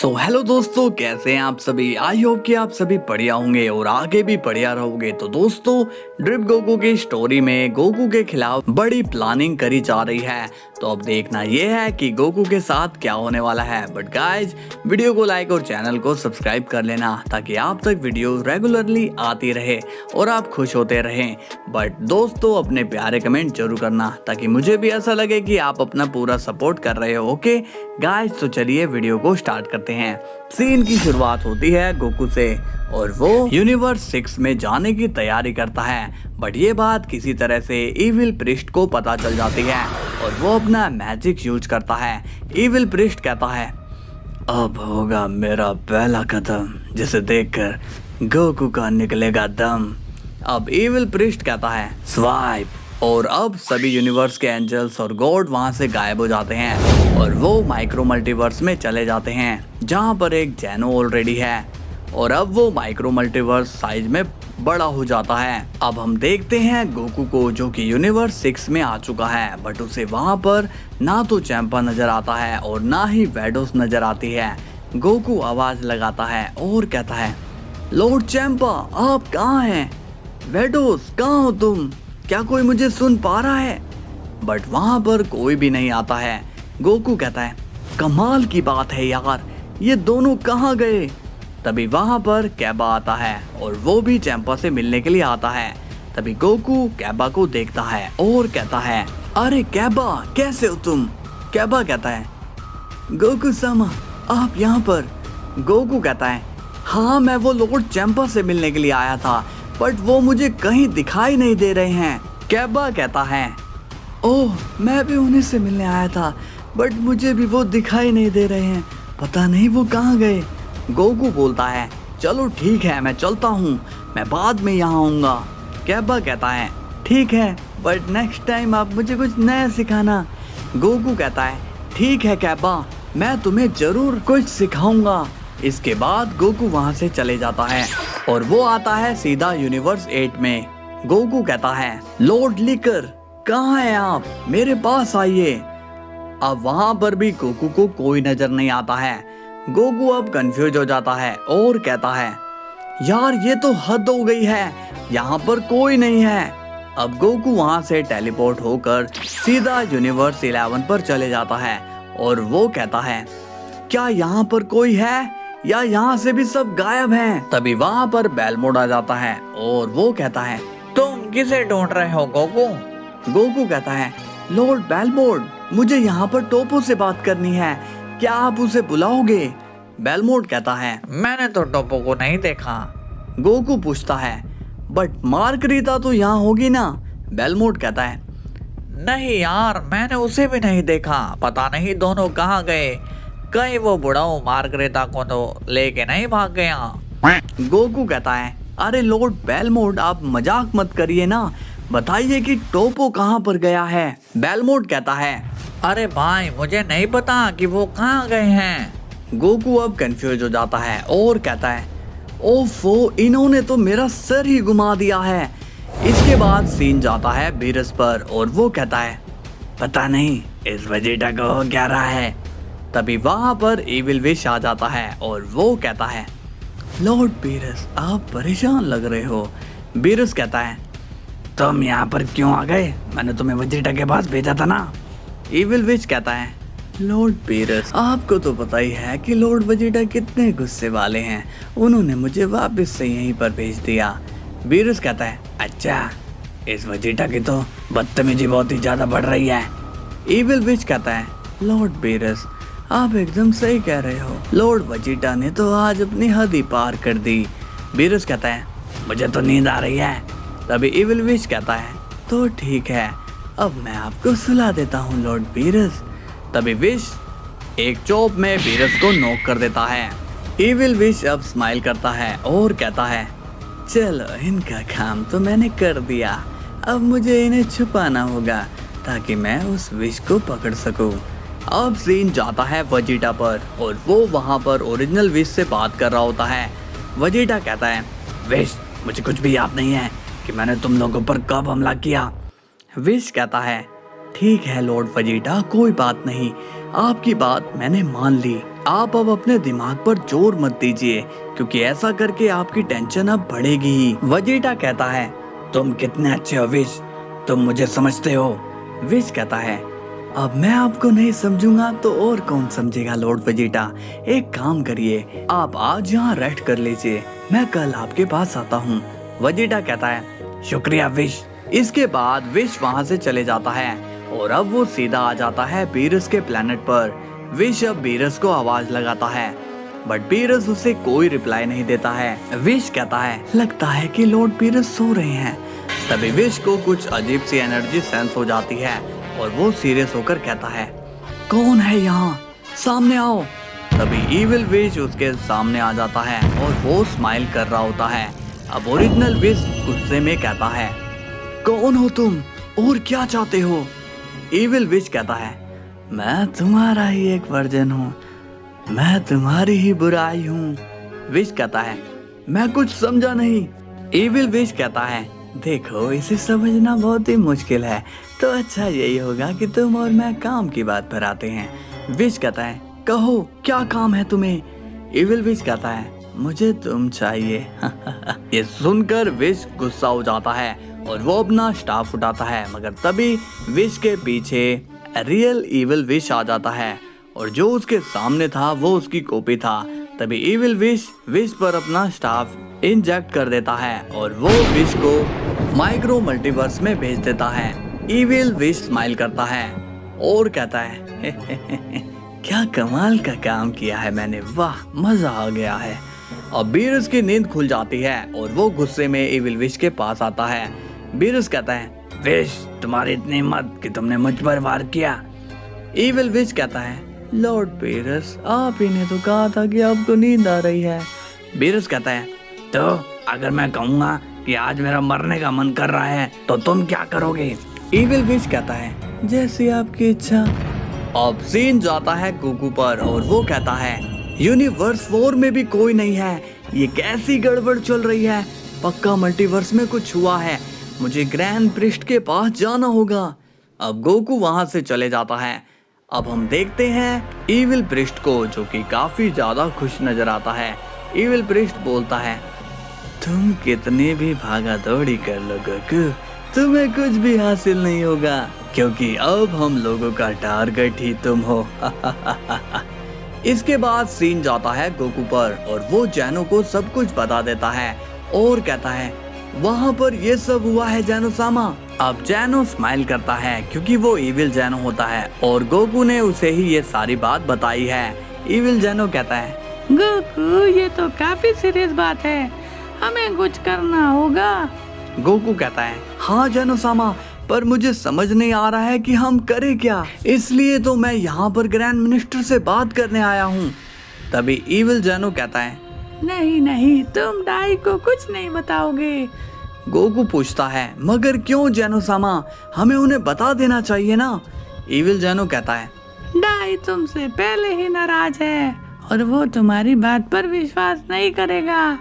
So hello दोस्तों, कैसे हैं आप सभी। आई होप कि आप सभी बढ़िया होंगे और आगे भी बढ़िया रहोगे। तो दोस्तों, ड्रिप गोकू की स्टोरी में गोकू के खिलाफ बड़ी प्लानिंग करी जा रही है। तो अब देखना ये है कि गोकू के साथ क्या होने वाला है। बट गाइज, वीडियो को लाइक और चैनल को सब्सक्राइब कर लेना ताकि आप तक वीडियो रेगुलरली आती रहे और आप खुश होते रहें। बट दोस्तों, अपने प्यारे कमेंट जरूर करना ताकि मुझे भी ऐसा लगे कि आप अपना पूरा सपोर्ट कर रहे हो। ओके गाइज, तो चलिए वीडियो को स्टार्ट करते हैं। सीन की शुरुआत होती है गोकू से और वो यूनिवर्स 6 में जाने की तैयारी करता है। बट ये बात किसी तरह से इविल प्रिस्ट को पता चल जाती है और वो अपना मैजिक यूज करता है। इविल प्रिस्ट कहता है, अब होगा मेरा पहला कदम जिसे देखकर गोकू का निकलेगा दम। अब इविल प्रिस्ट कहता है, स्वाइप। और अब सभी यूनिवर्स के एंजल्स और गॉड वहां से गायब हो जाते हैं और वो माइक्रो मल्टीवर्स में चले जाते हैं जहां पर एक जेनो ऑलरेडी है। और अब वो माइक्रो मल्टीवर्स साइज में बड़ा हो जाता है। अब हम देखते हैं गोकू को, जो कि यूनिवर्स 6 में आ चुका है। बट उसे वहां पर ना तो चैंपा नजर आता है और ना ही वैडोस नजर आती है। गोकू आवाज लगाता है और कहता है, लॉर्ड चैंपा आप कहाँ हैं? वैडोस कहाँ हो तुम? क्या कोई मुझे सुन पा रहा है? बट वहां पर कोई भी नहीं आता है। गोकू कहता है, कमाल की बात है यार, ये दोनों कहाँ गए? तभी वहां पर कैबा आता है और वो भी चैंपा से मिलने के लिए आता है। तभी गोकू कैबा को देखता है और कहता है, अरे कैबा कैसे हो तुम? कैबा कहता है, गोकू सामा आप यहाँ पर? गोकू कहता है, हाँ मैं वो लॉर्ड चैंपा से मिलने के लिए आया था, बट वो मुझे कहीं दिखाई नहीं दे रहे हैं। कैबा कहता है, ओह मैं भी उन्हीं से मिलने आया था, बट मुझे भी वो दिखाई नहीं दे रहे हैं, पता नहीं वो कहाँ गए। गोकू बोलता है, चलो ठीक है मैं चलता हूँ, मैं बाद में यहाँ आऊँगा। कैबा कहता है, ठीक है बट नेक्स्ट टाइम आप मुझे कुछ नया सिखाना। गोकू कहता है, ठीक है कैबा, मैं तुम्हें जरूर कुछ सिखाऊंगा। इसके बाद गोकू वहाँ से चले जाता है और वो आता है सीधा यूनिवर्स 8 में। गोकू कहता है, लॉर्ड लिकर कहाँ हैं आप? मेरे पास आइए। अब वहां पर भी गोकू को कोई नजर नहीं आता है। गोकू अब कंफ्यूज हो जाता है और कहता है, यार ये तो हद हो गई है, यहाँ पर कोई नहीं है। अब गोकू वहां से टेलीपोर्ट होकर सीधा यूनिवर्स 11 पर चले जाता है और वो कहता है, क्या यहाँ पर कोई है या यहाँ से भी सब गायब हैं? तभी वहां पर बेलमोड आ जाता है और वो कहता है, तुम किसे ढूंढ रहे हो गोकू? गोकू कहता है, लॉर्ड बेलमोड, मुझे यहाँ पर टोपो से बात करनी है, क्या आप उसे बुलाओगे? बेलमोड कहता है, मैंने तो टोपो को नहीं देखा। गोकू पूछता है, बट मार्गरीता तो यहाँ होगी ना? बेलमोड कहता है, नहीं यार मैंने उसे भी नहीं देखा, पता नहीं दोनों कहाँ गए, कहीं वो बुढ़ाऊ मार्गरेता को तो लेके नहीं भाग गया। गोकू कहता है, अरे लॉर्ड बेलमोड आप मजाक मत करिए ना, बताइए कि टोपो कहाँ पर गया है? बेलमोड कहता है, अरे भाई मुझे नहीं पता कि वो कहाँ गए हैं। गोकू अब कंफ्यूज हो जाता है और कहता है, ओफो इन्होंने तो मेरा सर ही घुमा दिया है। इसके बाद सीन जाता है बीरस पर और वो कहता है, पता नहीं इस वेजिटा को हो क्या रहा है। तभी वहां पर इविल विश आ जाता है और वो कहता है, लॉर्ड बीरस आप परेशान लग रहे हो। बीरस कहता है, तुम यहाँ पर क्यों आ गए? मैंने तुम्हें वेजिटा के पास भेजा था ना। इविल विश कहता है, लॉर्ड बीरस आपको तो पता ही है कि लॉर्ड वेजिटा कितने गुस्से वाले हैं, उन्होंने मुझे वापस से यहीं पर भेज दिया। बीरस कहता है, अच्छा इस वेजिटा की तो बदतमीजी बहुत ही ज्यादा बढ़ रही है। इविल विश कहता है, लॉर्ड बीरस आप एकदम सही कह रहे हो, लॉर्ड वेजिटा ने तो आज अपनी हद ही पार कर दी। बीरस कहता है, मुझे तो नींद आ रही है। तभी इविल विश कहता है, तो ठीक है अब मैं आपको सुला देता हूँ लॉर्ड बीरस। तभी विश एक चोप में बीरस को नॉक कर देता है। इविल विश अब स्माइल करता है और कहता है, चलो इनका काम तो मैंने कर दिया, अब मुझे इन्हें छुपाना होगा ताकि मैं उस विश को पकड़ सकूं। अब सीन जाता है वेजिटा पर और वो वहां पर ओरिजिनल विश से बात कर रहा होता है। वेजिटा कहता है, विश मुझे कुछ भी याद नहीं है कि मैंने तुम लोगों पर कब हमला किया। विश कहता है, ठीक है लॉर्ड वेजिटा कोई बात नहीं, आपकी बात मैंने मान ली, आप अब अपने दिमाग पर जोर मत दीजिए, क्योंकि ऐसा करके आपकी टेंशन अब बढ़ेगी ही। वेजिटा कहता है, तुम कितने अच्छे हो विश, तुम मुझे समझते हो। विश कहता है, अब मैं आपको नहीं समझूंगा तो और कौन समझेगा लॉर्ड वेजिटा। एक काम करिए, आप आज यहाँ रेस्ट कर लीजिए, मैं कल आपके पास आता हूँ। वेजिटा कहता है, शुक्रिया विश। इसके बाद विश वहाँ से चले जाता है और अब वो सीधा आ जाता है बीरस के प्लेनेट पर। विश अब बीरस को आवाज लगाता है, बट बीरस उसे कोई रिप्लाई नहीं देता है। विश कहता है, लगता है कि लॉर्ड बीरस सो रहे हैं। तभी विश को कुछ अजीब सी एनर्जी सेंस हो जाती है और वो सीरियस होकर कहता है, कौन है यहाँ, सामने आओ। तभी इविल विश उसके सामने आ जाता है और वो स्माइल कर रहा होता है। अब ओरिजिनल विश गुस्से में कहता है, कौन हो तुम और क्या चाहते हो। इविल विश कहता है, मैं तुम्हारा ही एक वर्जन हूँ, मैं तुम्हारी ही बुराई हूँ। विश कहता है, मैं कुछ समझा नहीं। इविल विश कहता है, देखो इसे समझना बहुत ही मुश्किल है, तो अच्छा यही होगा कि तुम और मैं काम की बात पर आते हैं। विश कहता है, कहो क्या काम है तुम्हें। इविल विश कहता है, मुझे तुम चाहिए। ये सुनकर विश गुस्सा हो जाता है और वो अपना स्टाफ उठाता है, मगर तभी विश के पीछे रियल इविल विश आ जाता है और जो उसके सामने था वो उसकी कॉपी था। तभी इविल विश पर अपना स्टाफ इंजेक्ट कर देता है और वो विश को माइक्रो मल्टीवर्स में भेज देता है। इविल विश स्माइल करता है और कहता है, क्या कमाल का काम किया है मैंने, वाह मजा आ गया है। अब बीरस की नींद खुल जाती है और वो गुस्से में इविल विश के पास आता है। बीरस कहता है, विश तुम्हारी इतनी हिम्मत कि तुमने मुझ पर वार किया। इविल विश कहता है, लॉर्ड बीरस आप ही ने तो कहा था कि आपको नींद आ रही है। बीरस कहता है, तो अगर मैं कहूँगा कि आज मेरा मरने का मन कर रहा है तो तुम क्या करोगे। इविल विश कहता है, जैसी आपकी इच्छा। अब सीन जाता है गोकू पर और वो कहता है, यूनिवर्स 4 में भी कोई नहीं है, ये कैसी गड़बड़ चल रही है, पक्का मल्टीवर्स में कुछ हुआ है, मुझे ग्रैंड प्रिस्ट के पास जाना होगा। अब गोकू वहां से चले जाता है। अब हम देखते हैं इविल प्रिस्ट को, जो कि काफी ज्यादा खुश नजर आता है। इविल प्रिस्ट बोलता है, तुम कितनी भी भागा दौड़ी कर लो गोकू, तुम्हें कुछ भी हासिल नहीं होगा, क्योंकि अब हम लोगों का टारगेट ही तुम हो। इसके बाद सीन जाता है गोकू पर और वो जैनो को सब कुछ बता देता है और कहता है, वहाँ पर ये सब हुआ है जैनो सामा। अब जैनो स्माइल करता है क्योंकि वो इविल जैनो होता है और गोकू ने उसे ही ये सारी बात बताई है। इविल जैनो कहता है, गोकू ये तो काफी सीरियस बात है, हमें कुछ करना होगा। गोकू कहता है, हाँ जैनो सामा, पर मुझे समझ नहीं आ रहा है कि हम करें क्या, इसलिए तो मैं यहाँ पर ग्रैंड मिनिस्टर से बात करने आया हूँ। तभी इविल जैनो कहता है, नहीं नहीं, तुम डाई को कुछ नहीं बताओगे। गोकू पूछता है, मगर क्यों जैनो सामा, हमें उन्हें बता देना चाहिए ना। इविल जैनो कहता है, डाई तुमसे पहले ही नाराज है और वो तुम्हारी बात पर विश्वास नहीं करेगा,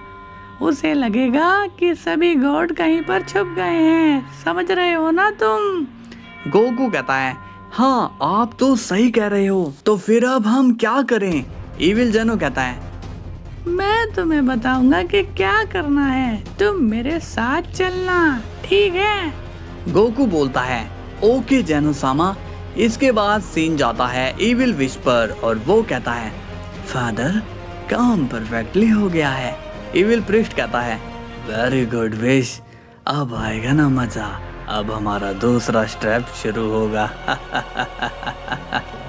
उसे लगेगा कि सभी गॉड कहीं पर छुप गए हैं, समझ रहे हो ना तुम। गोकू कहता है, हाँ आप तो सही कह रहे हो, तो फिर अब हम क्या करें। इविल जैनो कहता है, मैं तुम्हें बताऊंगा कि क्या करना है, तुम मेरे साथ चलना, ठीक है। गोकू बोलता है, ओके जैनो सामा। इसके बाद सीन जाता है इविल विश पर और वो कहता है, फादर काम परफेक्टली हो गया है। इविल प्रिस्ट कहता है, वेरी गुड विश, अब आएगा ना मजा, अब हमारा दूसरा स्टेप शुरू होगा।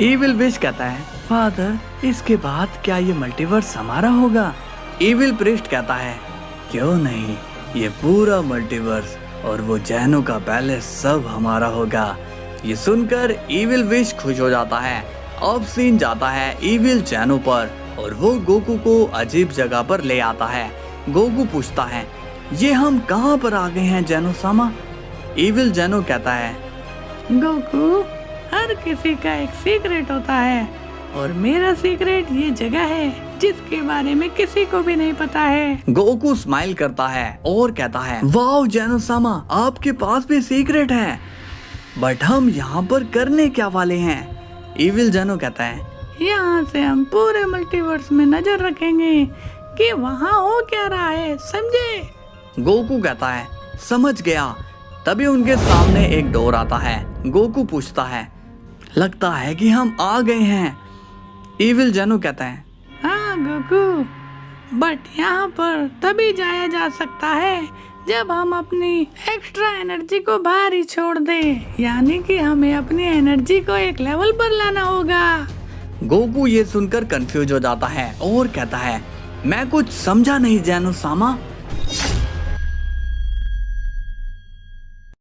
इविल विश कहता है, फादर इसके बाद क्या ये मल्टीवर्स हमारा होगा। इविल प्रिस्ट कहता है, क्यों नहीं, ये पूरा मल्टीवर्स और वो जैनो का पैलेस सब हमारा होगा। ये सुनकर इविल विश खुश हो जाता है। अब सीन जाता है इविल जैनो पर और वो गोकू को अजीब जगह पर ले आता है। गोकू पूछता है, ये हम कहाँ पर आ गए हैं जैनो सामा। इविल जैनो कहता है, गोकू हर किसी का एक सीक्रेट होता है और मेरा सीक्रेट ये जगह है जिसके बारे में किसी को भी नहीं पता है। गोकू स्माइल करता है और कहता है, वाओ जैनो सामा, आपके पास भी सीक्रेट है, बट हम यहाँ पर करने क्या वाले हैं। इविल जैनो कहता है, यहाँ से हम पूरे मल्टीवर्स में नजर रखेंगे कि वहाँ हो क्या रहा है, समझे? गोकू कहता है समझ गया। तभी उनके सामने एक डोर आता है। गोकू पूछता है लगता है कि हम आ गए हैं। इविल जेनो कहता है हाँ गोकू, बट यहाँ पर तभी जाया जा सकता है जब हम अपनी एक्स्ट्रा एनर्जी को बाहर ही छोड़ दें, यानी कि हमें अपनी एनर्जी को एक लेवल पर लाना होगा। गोकू ये सुनकर कंफ्यूज हो जाता है और कहता है मैं कुछ समझा नहीं जेनो सामा।